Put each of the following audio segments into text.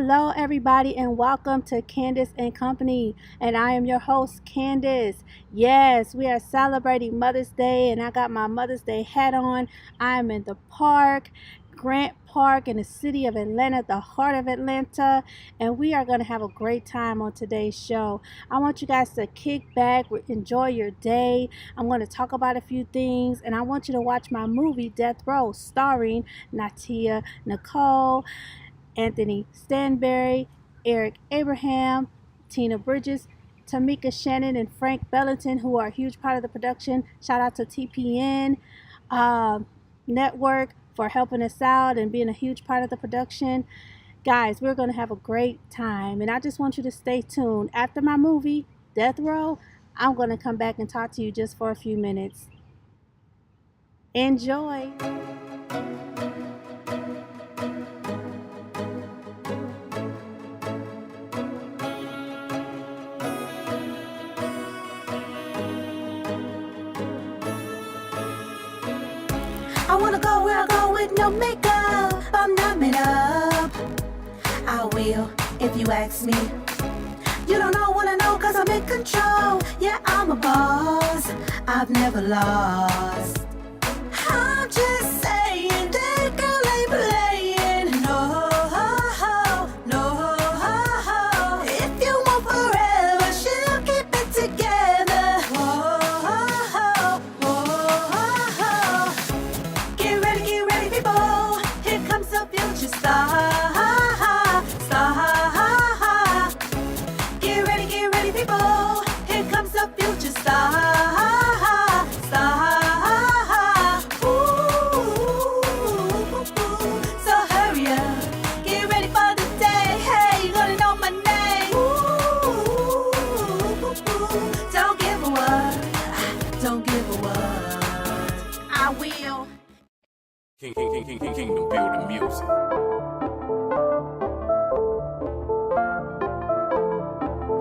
Hello, everybody, and welcome to Khandyss and Kompany. And I am your host, Khandyss. Yes, we are celebrating Mother's Day, and I got my Mother's Day hat on. I am in the park, Grant Park, in the city of Atlanta, the heart of Atlanta, and we are going to have a great time on today's show. I want you guys to kick back, enjoy your day. I'm going to talk about a few things, and I want you to watch my movie, Death Row, starring Natia Nicole, Anthony Stanberry, Eric Abraham, Tina Bridges, Tamika Shannon, and Frank Bellington, who are a huge part of the production. Shout out to TPN Network for helping us out and being a huge part of the production. Guys, we're going to have a great time, and I just want you to stay tuned. After my movie, Death Row, I'm going to come back and talk to you just for a few minutes. Enjoy. I wanna go where I go with no makeup. I'm not made up. I will if you ask me. You don't know what I know cause I'm in control. Yeah, I'm a boss. I've never lost. I'm just saying that girl ain't playing. No, no. If you want forever, she'll keep it together. Get ready, people. Here comes the future star. Get ready, people. Here comes the future star. Ooh. So hurry up. Get ready for the day. Hey, you're gonna know my name. Ooh. Don't give a what. Don't give a what. I will. Kingdom building music.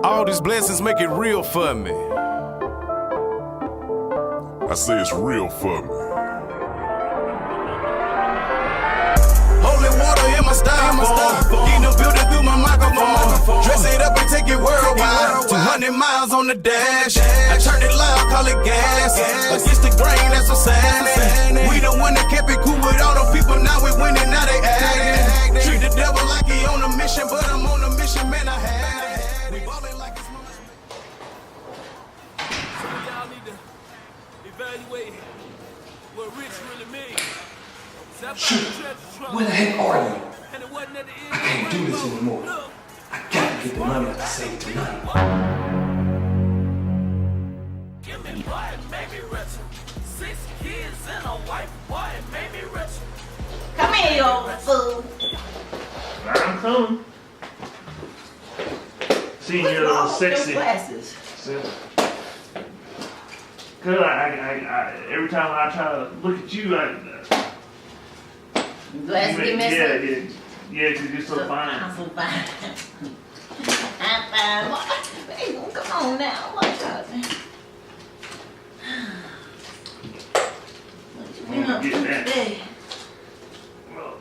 All these blessings make it real for me. I say it's real for me. Holy water in my styrofoam. Kingdom building through my microphone. Dress it up and take it worldwide. 200 miles on the dash. I turn it loud, call it gas. Against the grain, that's what's happening. We the one that kept it cool with all the people. Now we winning, now they acting. Treat the devil like he on a mission, but I'm on a mission, man. I had it. We ballin' like it's my. Some of y'all need to evaluate what rich really means. Shoot, where the heck are you? I can't do this anymore. I gotta get the money out to save tonight. Give me boy, it made me rich. 6 kids and a wife, boy, it made me rich. Come here, you old fool. I'm coming. Seeing you a little sexy. Glasses. Cause I every time I try to look at you, Glasses get messed up. yeah, cause you're so fine. I'm so fine. I'm fine. Hey, come on now. Watch out, man. What you been up to today? Well,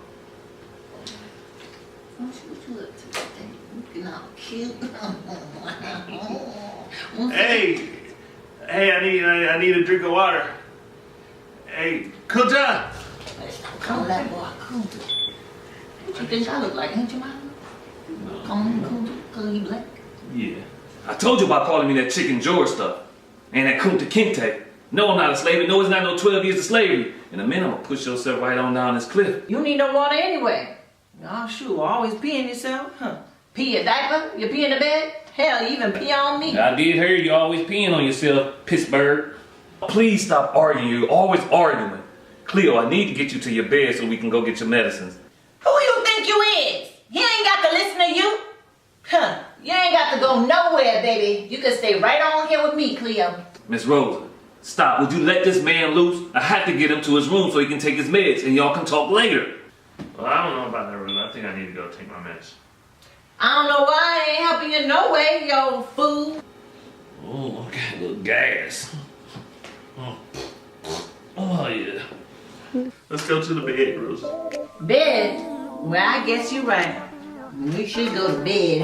What you up to today? Looking all cute. hey, I need a drink of water. Hey, Cool John. Call that boy cool. What you think I look like? Ain't you mine? Call him cool because he black. Yeah. I told you about calling me that Chicken George stuff. And that Kunta Kinte. No, I'm not a slave. No, it's not no 12 years of slavery. In a minute, I'm gonna push yourself right on down this cliff. You need no water anyway. Oh, sure. Always peeing yourself. Huh? Pee a diaper? You pee in the bed? Hell, you even pee on me. I did hear you always peeing on yourself, Pittsburgh. Please stop arguing. You're always arguing. Cleo, I need to get you to your bed so we can go get your medicines. Who you think you is? He ain't got to listen to you. Huh? You ain't got to go nowhere, baby. You can stay right on here with me, Cleo. Miss Rosa, stop. Would you let this man loose? I have to get him to his room so he can take his meds and y'all can talk later. Well, I don't know about that, Rosa. I think I need to go take my meds. I don't know why I ain't helping you no way, you old fool. Oh, okay, a little gas. Oh, yeah. Let's go to the bed, Rosa. Bed? Well, I guess you're right. We should go to bed.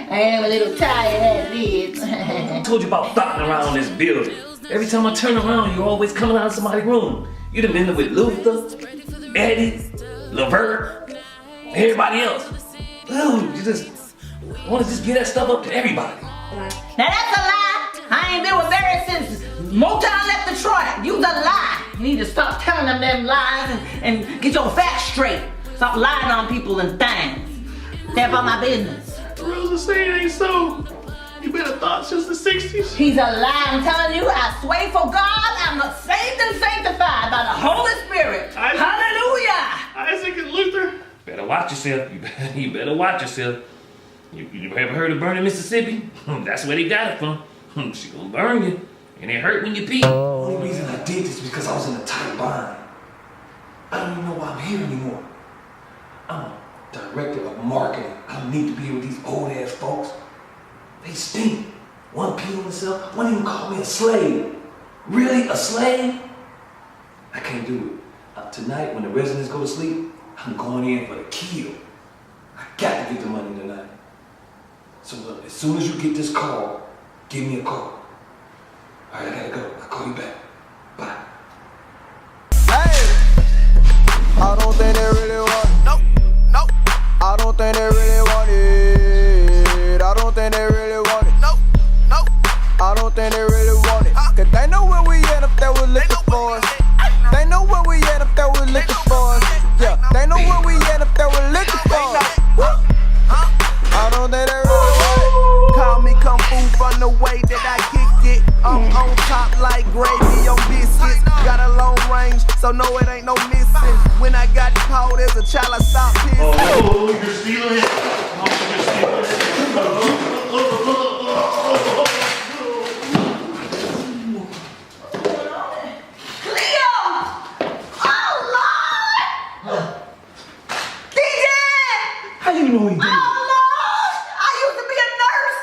I am a little tired as it is. I told you about dotting around this building. Every time I turn around, you're always coming out of somebody's room. You done been there with Luther, Eddie, Levert, everybody else. Dude, you just want to just get that stuff up to everybody. Now that's a lie. I ain't been with Barry since Motown left Detroit. You's a lie. You need to stop telling them lies and get your facts straight. Stop lying on people and things. Stay about my business. Rosa say it ain't so. You been a thought since the 60s? He's a lie. I'm telling you, I swear for God, I'm saved and sanctified by the Holy Spirit. Hallelujah. Isaac and Luther. Better watch yourself. You better watch yourself. You ever heard of burning Mississippi? That's where they got it from. She gonna burn you, and it hurt when you pee. The only reason I did this was because I was in a tight bind. I don't even know why I'm here anymore. I'm a director of marketing. I don't need to be with these old ass folks. They stink. One pee on himself, one even called me a slave. Really, a slave? I can't do it. Tonight, when the residents go to sleep, I'm going in for the kill. I got to get the money tonight. So look, as soon as you get this call, give me a call. All right, I gotta go. I'll call you back. Bye. I don't think they really want it. Nope. I don't think they really want it. I don't think they really want it. Nope. I don't think they really want it. Cause they know where we at if they was looking for us. They know where we at if they was looking for us. Yeah, they know where we at if they was looking for us. I don't think they really want it. Call me Kung Fu from the way that I kick it. I'm on top like gravy on biscuits. Got a long range, so no, it ain't no missing. When I got caught as a child, I stopped pissing. Oh, you're stealing it. Oh, you're stealing it. Cleo! Oh, Lord! DJ! How you know he did it? Oh, Lord! I used to be a nurse.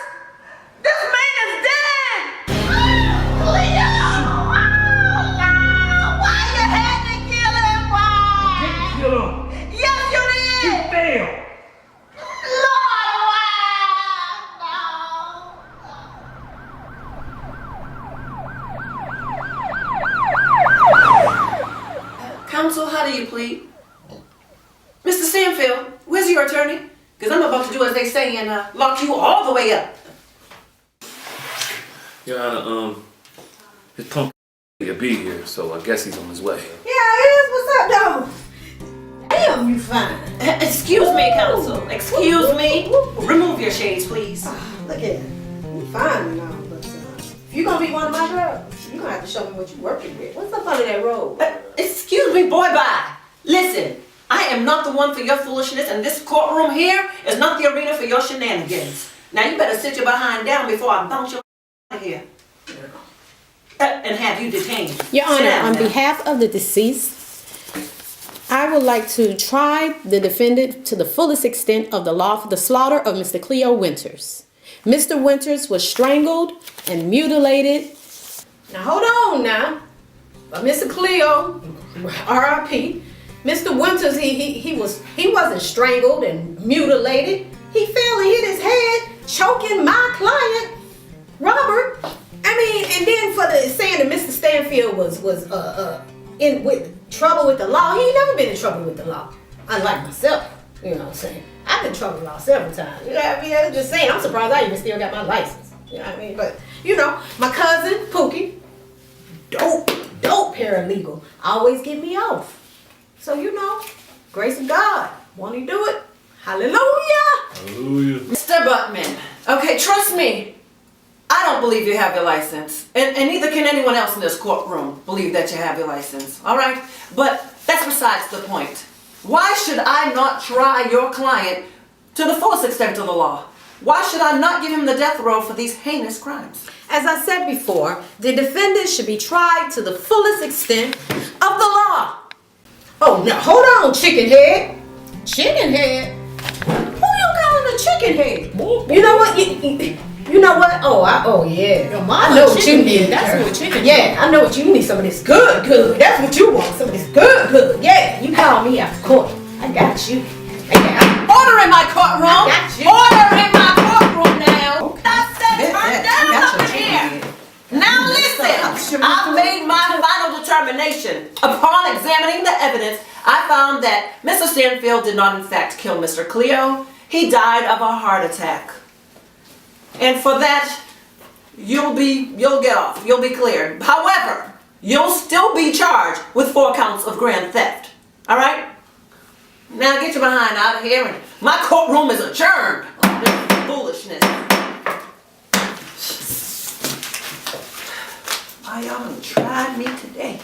This man is dead. Cleo! Oh, Lord! Why you had to kill him? Why? Didn't kill him. Yes, you He did. failed. Lord, why? Counsel, how do you plead? Mr. Stanfield, where's your attorney? Because I'm about to do as they say and lock you all the way up. Your Honor, his punk will be here, so I guess he's on his way. Yeah, it is. What's up, though? Damn, you fine. Excuse me, counsel. Excuse me. Remove your shades, please. Look at it. You fine and all, but if you're gonna be one of my girls, you're gonna have to show me what you're working with. What's up under that robe? Excuse me, boy, bye. Listen, I am not the one for your foolishness, and this courtroom here is not the arena for your shenanigans. Now you better sit your behind down before I bounce your out of here. And have you detained. Your Sit Honor, down on now. behalf of the deceased, I would like to try the defendant to the fullest extent of the law for the slaughter of Mr. Cleo Winters. Mr. Winters was strangled and mutilated. Now hold on now. But Mr. Cleo, R.I.P. Mr. Winters, he wasn't strangled and mutilated. He fell and hit his head, choking my client, Robert. I mean, and then for the saying that Mr. Stanfield was in with trouble with the law, he ain't never been in trouble with the law. Unlike myself, you know what I'm saying? I've been in trouble with the law several times. You know what I mean? I'm just saying, I'm surprised I even still got my license. You know what I mean? But, you know, my cousin, Pookie, dope paralegal, always get me off. So, you know, grace of God, won't he do it? Hallelujah! Hallelujah. Mr. Buttman, okay, trust me. I don't believe you have your license. And neither can anyone else in this courtroom believe that you have your license. All right? But that's besides the point. Why should I not try your client to the fullest extent of the law? Why should I not give him the death row for these heinous crimes? As I said before, the defendant should be tried to the fullest extent of the law. Oh, now hold on, chicken head. Chicken head? Who you calling a chicken head? You know what? You know what? Oh yeah. I know what you need. That's what chicken. Yeah, I know what you need. Some of this good. That's what you want. Some of this good. Yeah, you call me after court. I got you. Upon examining the evidence, I found that Mr. Stanfield did not in fact kill Mr. Cleo. He died of a heart attack. And for that, you'll get off. You'll be cleared. However, you'll still be charged with 4 counts of grand theft. All right? Now get your behind out of here, and my courtroom is adjourned. This foolishness. Why y'all done tried me today?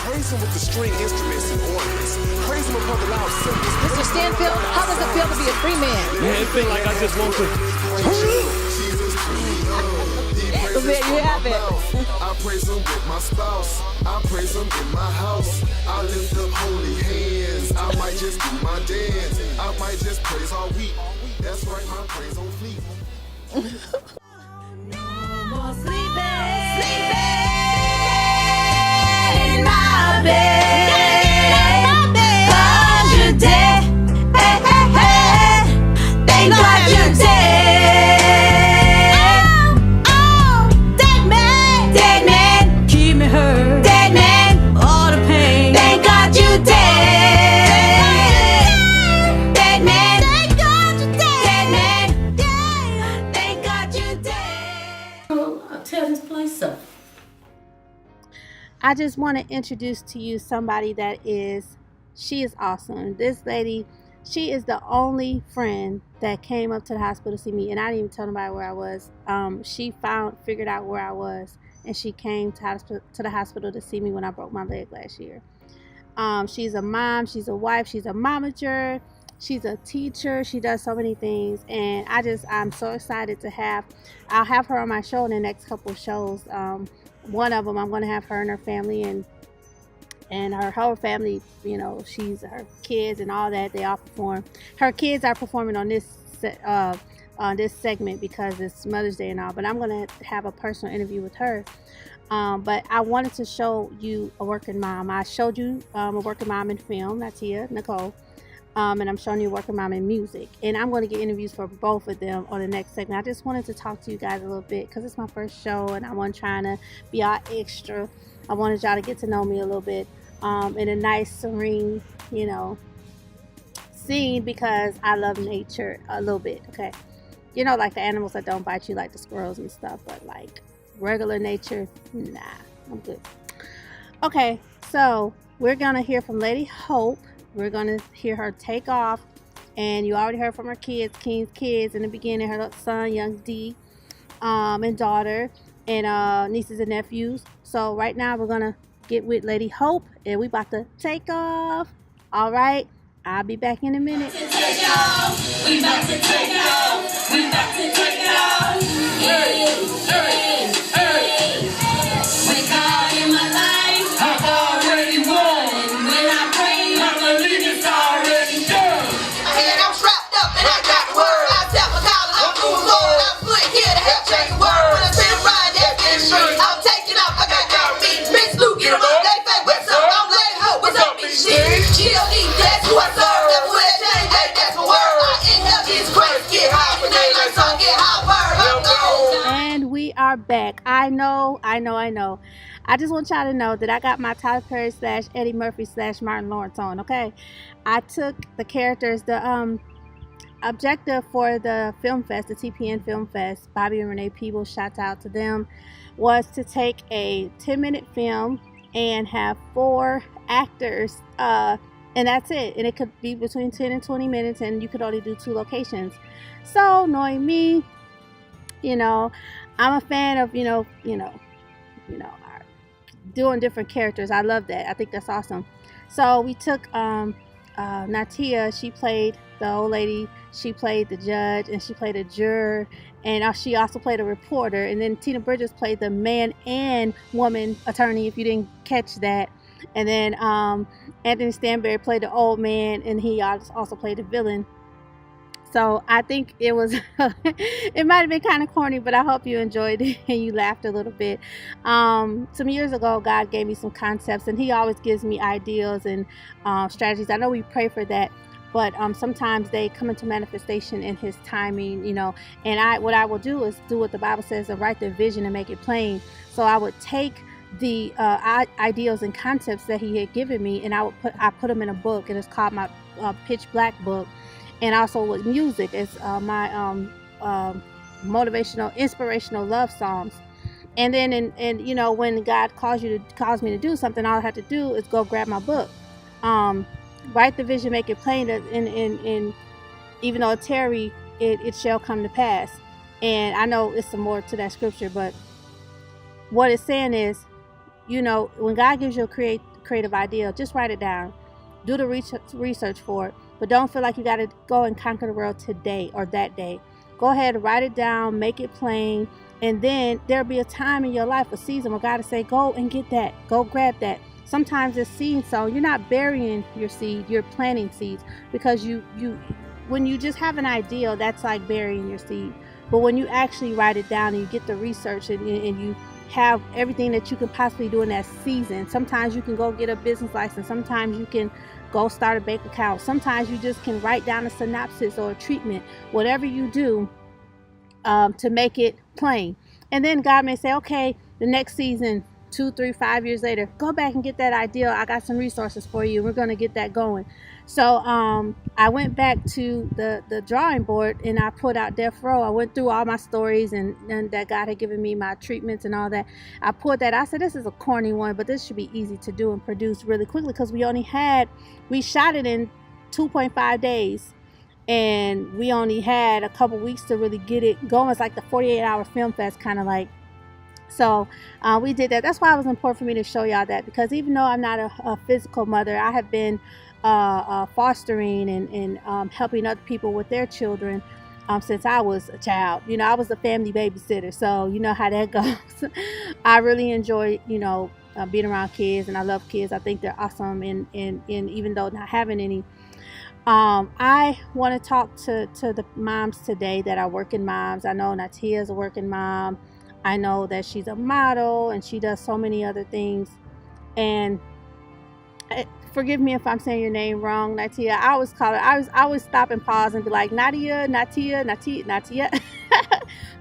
Praise him with the string instruments and ornaments. Praise him above the loud cymbals. Mr. Stanfield, how does it feel to be a free man? Man, it feel like I just want to. So there you have it. I praise him with my spouse. I praise him in my house. I lift up holy hands. I might just do my dance. I might just praise all week. That's right, my praise on fleek. No more sleeping in my bed. 'Cause you're dead. Hey, hey, hey. Thank God you're dead. Oh, dead man. Dead man. Keep me hurt. Dead man. All the pain. Thank God you're dead. Dead man. Thank God you're dead. Dead man. Thank God you're dead. I'll tear this place up. I just want to introduce to you somebody she is awesome. This lady, she is the only friend that came up to the hospital to see me, and I didn't even tell nobody where I was. She figured out where I was, and she came to the hospital to see me when I broke my leg last year. She's a mom, she's a wife, she's a momager, she's a teacher. She does so many things, and I'm so excited I'll have her on my show in the next couple of shows. One of them, I'm going to have her and her family and her whole family, she's her kids and all that. They all perform. Her kids are performing on this segment because it's Mother's Day and all. But I'm going to have a personal interview with her. But I wanted to show you a working mom. I showed you a working mom in film. That's here, Nicole. And I'm showing you a working mom in music. And I'm going to get interviews for both of them on the next segment. I just wanted to talk to you guys a little bit because it's my first show and I wasn't trying to be all extra. I wanted y'all to get to know me a little bit in a nice, serene, scene because I love nature a little bit, okay? Like the animals that don't bite you, like the squirrels and stuff, but like regular nature, nah, I'm good. Okay, so we're going to hear from Lady Hope. We're going to hear her take off. And you already heard from her kids, King's kids in the beginning, her son, young D, and daughter, and nieces and nephews. So right now we're going to get with Lady Hope, and we about to take off. All right, I'll be back in a minute. We about to take off. We about to take off. Hey, hey, hey. When God in my life, I've already won. When I pray, I believe it's already done. And I'm strapped up and I got the word. I tap my collar, I'm moving forward. I'm put here to help change the world. When I say I'm riding, that's in the street. I'm taking off, I got y'all beat. Bitch, Luke, get 'em up. They say, what's up? I'm Lady Hope. What's up, bitch? G.O.D. That's who I serve. That's who that change. Hey, that's my word. I end up this crazy. Get high for they like song. Get high word. I'm gone. And we are back. I know. I just want y'all to know that I got my Tyler Perry / Eddie Murphy / Martin Lawrence on, okay? I took the characters, the objective for the film fest, the TPN Film Fest, Bobby and Renee Peebles, shout out to them, was to take a 10-minute film and have 4 actors, and that's it. And it could be between 10 and 20 minutes, and you could only do 2 locations. So, knowing me, I'm a fan of, doing different characters. I love that. I think that's awesome. So we took Natia. She played the old lady. She played the judge, and she played a juror, and she also played a reporter. And then Tina Bridges played the man and woman attorney, if you didn't catch that. And then Anthony Stanberry played the old man, and he also played the villain. So I think it was, it might have been kind of corny, but I hope you enjoyed it and you laughed a little bit. Some years ago, God gave me some concepts, and he always gives me ideas and strategies. I know we pray for that. but sometimes they come into manifestation in his timing, you know. And what I will do is do what the Bible says, to write the vision and make it plain. So I would take the ideals and concepts that he had given me, and I put them in a book, and it's called my Pitch Black book. And also with music, it's my motivational, inspirational love songs. And then, and you know, when God calls me to do something, all I have to do is go grab my book, write the vision, make it plain, and even though it tarry, it shall come to pass. And I know it's some more to that scripture, but what it's saying is, you know, when God gives you a creative idea, just write it down, do the research for it, but don't feel like you got to go and conquer the world today or that day. Go ahead, write it down, make it plain. And then there'll be a time in your life, a season, where God will say, go and get that. Go grab that. Sometimes it's seed sown. You're not burying your seed. You're planting seeds, because when you just have an idea, that's like burying your seed. But when you actually write it down and you get the research and you have everything that you can possibly do in that season. Sometimes you can go get a business license. Sometimes you can go start a bank account. Sometimes you just can write down a synopsis or a treatment, whatever you do, to make it plain. And then God may say, okay, the next season, 2, 3, 5 years later, go back and get that idea. I got some resources for you. We're going to get that going. So I went back to the drawing board, and I put out Death Row. I went through all my stories and that God had given me, my treatments and all that. I put that. I said, this is a corny one, but this should be easy to do and produce really quickly, because we shot it in 2.5 days. And we only had a couple weeks to really get it going. It's like the 48-hour film fest, kind of like. So we did that. That's why it was important for me to show y'all that, because even though I'm not a physical mother, I have been fostering and helping other people with their children since I was a child. You know, I was a family babysitter, so you know how that goes. I really enjoy, you know, being around kids, and I love kids. I think they're awesome, and even though not having any, I want to talk to the moms today that are working moms. I know Natia is a working mom. I know that she's a model, and she does so many other things. And forgive me if I'm saying your name wrong, Natia. I always call her. I always stop and pause and be like, Natia.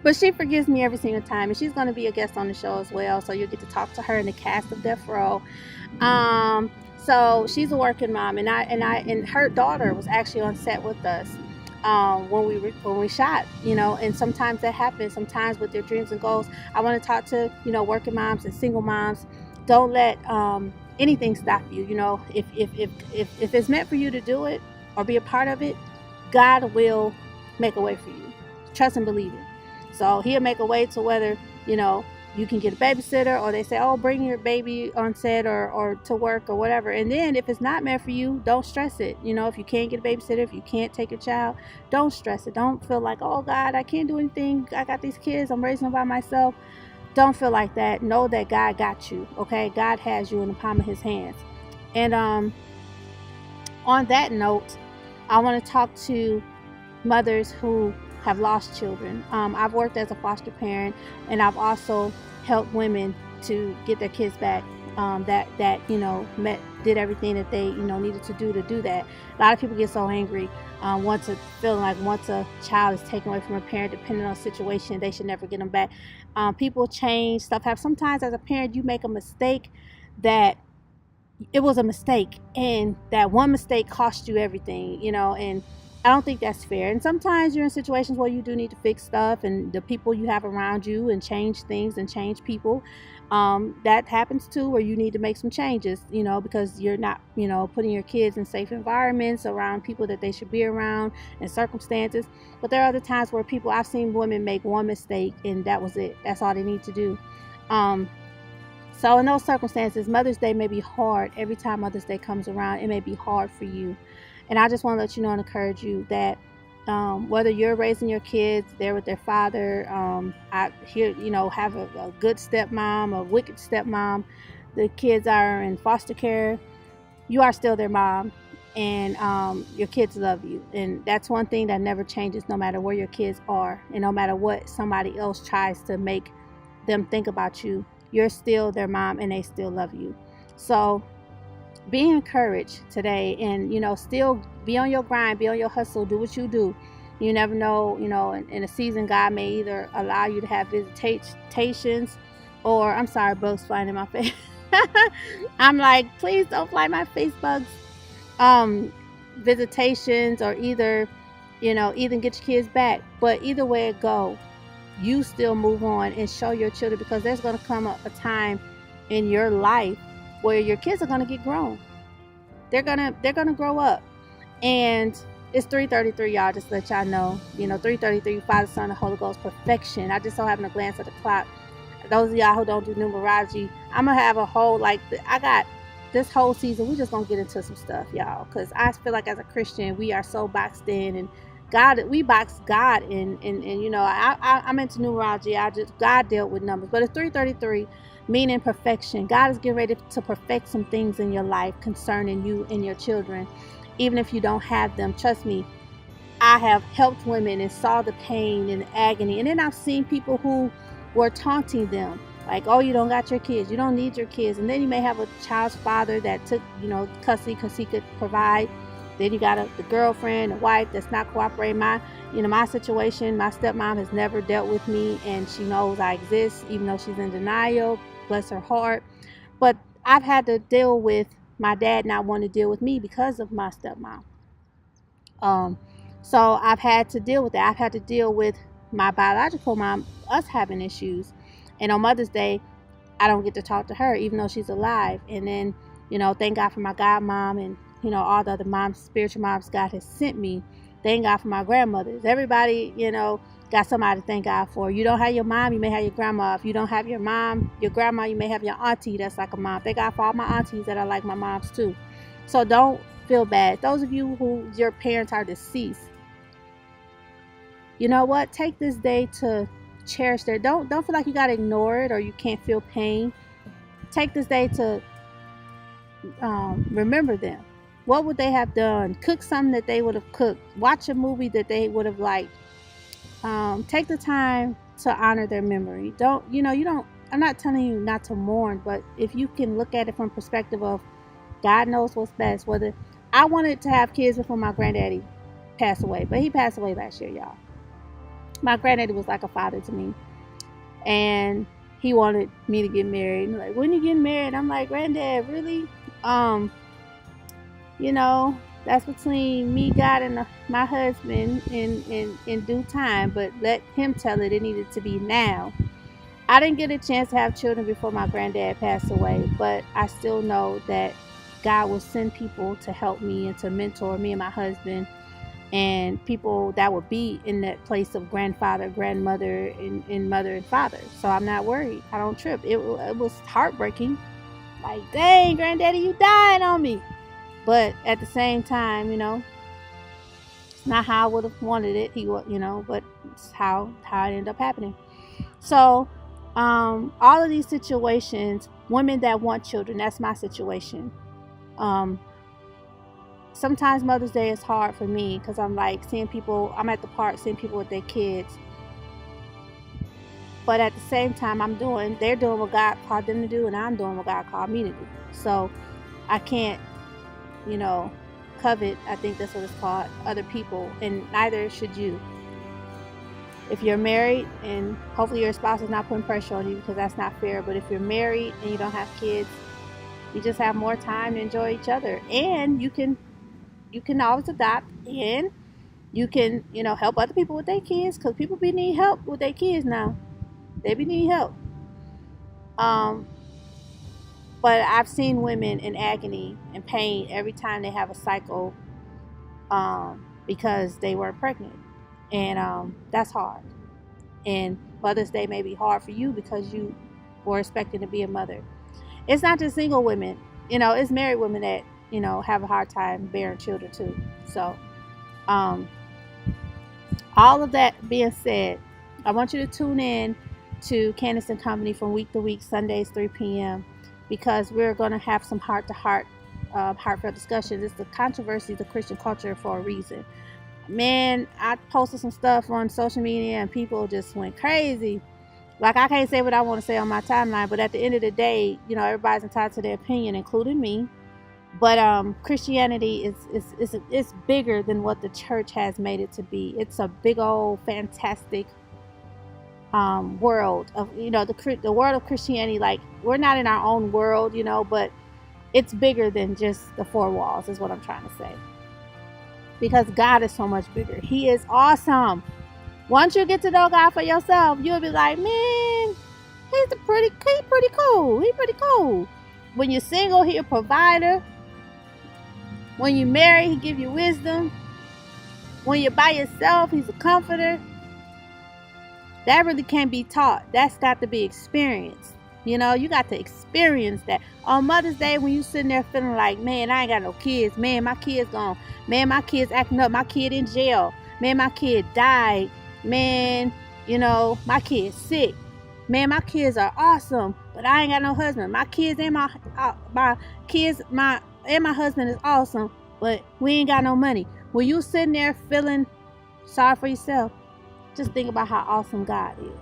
But she forgives me every single time, and she's going to be a guest on the show as well. So you'll get to talk to her in the cast of Death Row. So she's a working mom, and her daughter was actually on set with us when we shot, you know. And sometimes that happens. Sometimes with their dreams and goals, I want to talk to, you know, working moms and single moms. Don't let anything stop you. You know, if it's meant for you to do it or be a part of it, God will make a way for you. Trust and believe it. So He'll make a way to whether, you know, you can get a babysitter, or they say, oh, bring your baby on set or to work or whatever. And then if it's not meant for you, don't stress it. You know, if you can't get a babysitter, if you can't take your child, don't stress it. Don't feel like, oh God, I can't do anything. I got these kids. I'm raising them by myself. Don't feel like that. Know that God got you. Okay. God has you in the palm of His hands. And on that note, I want to talk to mothers who have lost children. I've worked as a foster parent, and I've also helped women to get their kids back, that you know, did everything that they, you know, needed to do that. A lot of people get so angry once a child is taken away from a parent, depending on the situation, they should never get them back. People change, stuff happens. Sometimes as a parent, you make a mistake that it was a mistake, and that one mistake cost you everything, you know. And I don't think that's fair. And sometimes you're in situations where you do need to fix stuff, and the people you have around you, and change things and change people. That happens too, where you need to make some changes, you know, because you're not, you know, putting your kids in safe environments around people that they should be around, and circumstances. But there are other times where I've seen women make one mistake, and that was it. That's all they need to do. So in those circumstances, Mother's Day may be hard. Every time Mother's Day comes around, it may be hard for you. And I just want to let you know and encourage you that whether you're raising your kids, they're with their father, I hear, you know, have a good stepmom, a wicked stepmom, the kids are in foster care, you are still their mom, and your kids love you. And that's one thing that never changes, no matter where your kids are, and no matter what somebody else tries to make them think about you. You're still their mom, and they still love you. So be encouraged today, and still be on your grind, be on your hustle, do what you do. You never know, in a season God may either allow you to have visitations, or I'm sorry, bugs flying in my face. I'm like, please don't fly my face, bugs. Visitations, or either get your kids back. But either way it go, you still move on and show your children, because there's going to come a time in your life where your kids are going to get grown. They're gonna grow up. And it's 3:33, y'all, just to let y'all know. 3:33, Father, Son, and Holy Ghost, perfection. I just so happened to glance at the clock. Those of y'all who don't do numerology, I'm gonna have a whole, I got this whole season, we just gonna get into some stuff, y'all, because I feel like as a Christian, we are so boxed in, and we box God in, and I'm into numerology. God dealt with numbers. But it's 3:33, meaning perfection. God is getting ready to perfect some things in your life concerning you and your children, even if you don't have them. Trust me, I have helped women and saw the pain and the agony, and then I've seen people who were taunting them, like, oh, you don't got your kids, you don't need your kids. And then you may have a child's father that took custody because he could provide. Then you got the girlfriend, the wife that's not cooperating. My situation, my stepmom has never dealt with me, and she knows I exist, even though she's in denial, bless her heart. But I've had to deal with my dad not wanting to deal with me because of my stepmom. So I've had to deal with that. I've had to deal with my biological mom, us having issues. And on Mother's Day, I don't get to talk to her, even though she's alive. And then, thank God for my godmom and, all the other moms, spiritual moms God has sent me. Thank God for my grandmothers. Everybody, got somebody to thank God for. You don't have your mom, you may have your grandma. If you don't have your mom, your grandma, you may have your auntie that's like a mom. Thank God for all my aunties that are like my moms too. So don't feel bad. Those of you who your parents are deceased, you know what? Take this day to cherish their. Don't feel like you gotta ignore it or you can't feel pain. Take this day to remember them. What would they have done? Cook something that they would have cooked. Watch a movie that they would have liked. Take the time to honor their memory. I'm not telling you not to mourn, but if you can look at it from perspective of God knows what's best. Whether I wanted to have kids before my granddaddy passed away, but he passed away last year, y'all. My granddaddy was like a father to me, and he wanted me to get married. Like, when you getting married? I'm like, Granddad, really? That's between me, God, and my husband in due time, but let him tell it. It needed to be now. I didn't get a chance to have children before my granddad passed away, but I still know that God will send people to help me and to mentor me and my husband, and people that would be in that place of grandfather, grandmother, and mother and father. So I'm not worried. I don't trip. It was heartbreaking. Like, dang, Granddaddy, you died on me. But at the same time, it's not how I would have wanted it. But it's how it ended up happening. So, all of these situations, women that want children, that's my situation. Sometimes Mother's Day is hard for me because I'm like seeing people, I'm at the park seeing people with their kids. But at the same time, they're doing what God called them to do, and I'm doing what God called me to do. So I can't, covet, I think that's what it's called, other people, and neither should you. If you're married, and hopefully your spouse is not putting pressure on you, because that's not fair, but if you're married and you don't have kids, you just have more time to enjoy each other. And you can always adopt, and you can, help other people with their kids, because people need help with their kids now. They need help. But I've seen women in agony and pain every time they have a cycle, because they weren't pregnant. And that's hard. And Mother's Day may be hard for you because you were expecting to be a mother. It's not just single women. It's married women that, have a hard time bearing children too. So, all of that being said, I want you to tune in to Khandyss and Kompany from week to week, Sundays, 3 p.m., because we're going to have some heartfelt discussions. It's the controversies of Christian culture for a reason. Man, I posted some stuff on social media and people just went crazy. Like, I can't say what I want to say on my timeline, but at the end of the day, everybody's entitled to their opinion, including me. But Christianity is bigger than what the church has made it to be. It's a big old fantastic world of, you know, the world of Christianity. Like, we're not in our own world, you know, but it's bigger than just the four walls, is what I'm trying to say. Because God is so much bigger. He is awesome. Once you get to know God for yourself, you'll be like, man, he's pretty cool. He's pretty cool. When you're single, he's a provider. When you're married, he give you wisdom. When you're by yourself, he's a comforter. That really can't be taught. That's got to be experienced. You know, you got to experience that. On Mother's Day, when you sitting there feeling like, man, I ain't got no kids. Man, my kid's gone. Man, my kid's acting up. My kid in jail. Man, my kid died. Man, you know, my kid's sick. Man, my kids are awesome, but I ain't got no husband. My kids and my husband is awesome, but we ain't got no money. When you sitting there feeling sorry for yourself, just think about how awesome God is.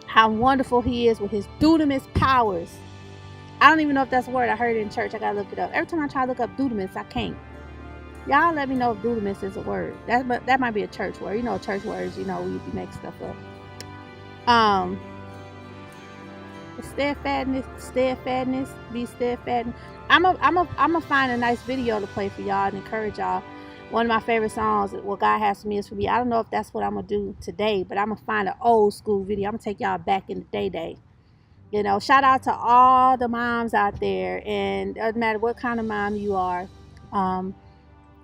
How wonderful he is with his dunamis powers. I don't even know if that's a word. I heard it in church. I gotta look it up. Every time I try to look up dunamis, I can't. Y'all let me know if dunamis is a word. That might be a church word. You know, church words, you know, we make stuff up. Steadfastness, be steadfast. I'm a find a nice video to play for y'all and encourage y'all. One of my favorite songs, What God Has For Me Is For Me. I don't know if that's what I'm gonna do today, but I'm gonna find an old school video. I'm gonna take y'all back in the day. You know, shout out to all the moms out there, and it doesn't matter what kind of mom you are,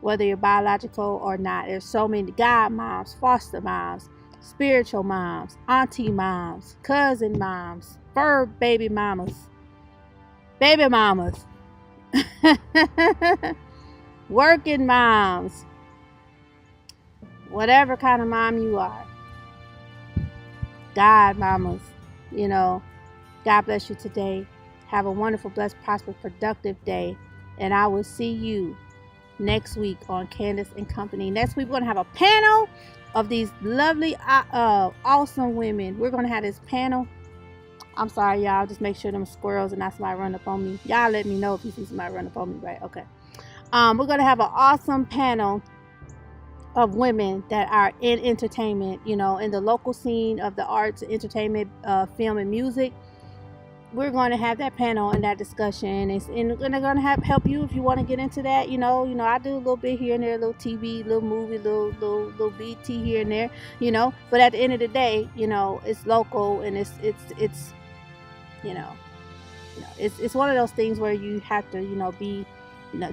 whether you're biological or not. There's so many God moms, foster moms, spiritual moms, auntie moms, cousin moms, fur baby mamas, working moms, whatever kind of mom you are, God mamas, you know, God bless you today. Have a wonderful, blessed, prosperous, productive day, and I will see you next week on Khandyss and Kompany. Next week we're gonna have a panel of these lovely, awesome women. We're gonna have this panel. I'm sorry, y'all. Just make sure them squirrels and not somebody run up on me. Y'all let me know if you see somebody run up on me, right? Okay. We're gonna have an awesome panel of women that are in entertainment, you know, in the local scene of the arts, entertainment, film, and music. We're going to have that panel and that discussion, and they're going to help you if you want to get into that. You know, I do a little bit here and there, a little TV, little movie, little BT here and there, you know. But at the end of the day, you know, it's local, and it's it's one of those things where you have to, you know,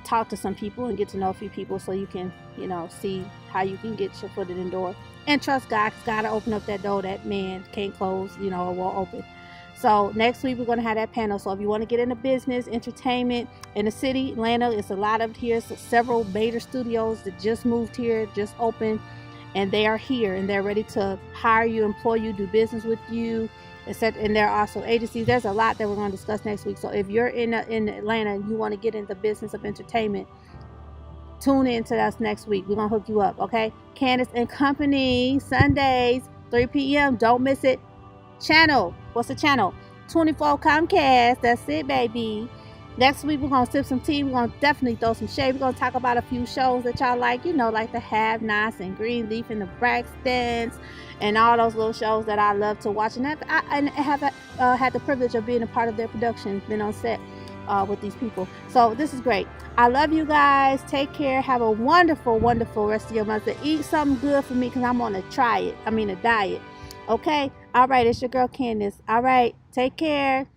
talk to some people and get to know a few people so you can, you know, see how you can get your foot in the door and trust God. 'Cause God will open up that door that man can't close, you know, or won't open. So next week we're going to have that panel. So if you want to get into business, entertainment in the city, Atlanta, it's a lot of here. So several major studios that just moved here, just opened, and they are here and they're ready to hire you, employ you, do business with you, etc. And there are also agencies. There's a lot that we're going to discuss next week. So if you're in Atlanta and you want to get into the business of entertainment, tune in to us next week. We're going to hook you up, okay? Khandyss and Kompany, Sundays, 3 p.m. Don't miss it. Channel. What's the channel? 24 Comcast. That's it, baby. Next week, we're going to sip some tea. We're going to definitely throw some shade. We're going to talk about a few shows that y'all like, you know, like the Have-Nots and Greenleaf and the Braxtons and all those little shows that I love to watch. And I have had the privilege of being a part of their production, been on set with these people. So this is great. I love you guys. Take care. Have a wonderful, wonderful rest of your month. Eat something good for me because I'm on a diet. Okay? All right. It's your girl, Khandyss. All right. Take care.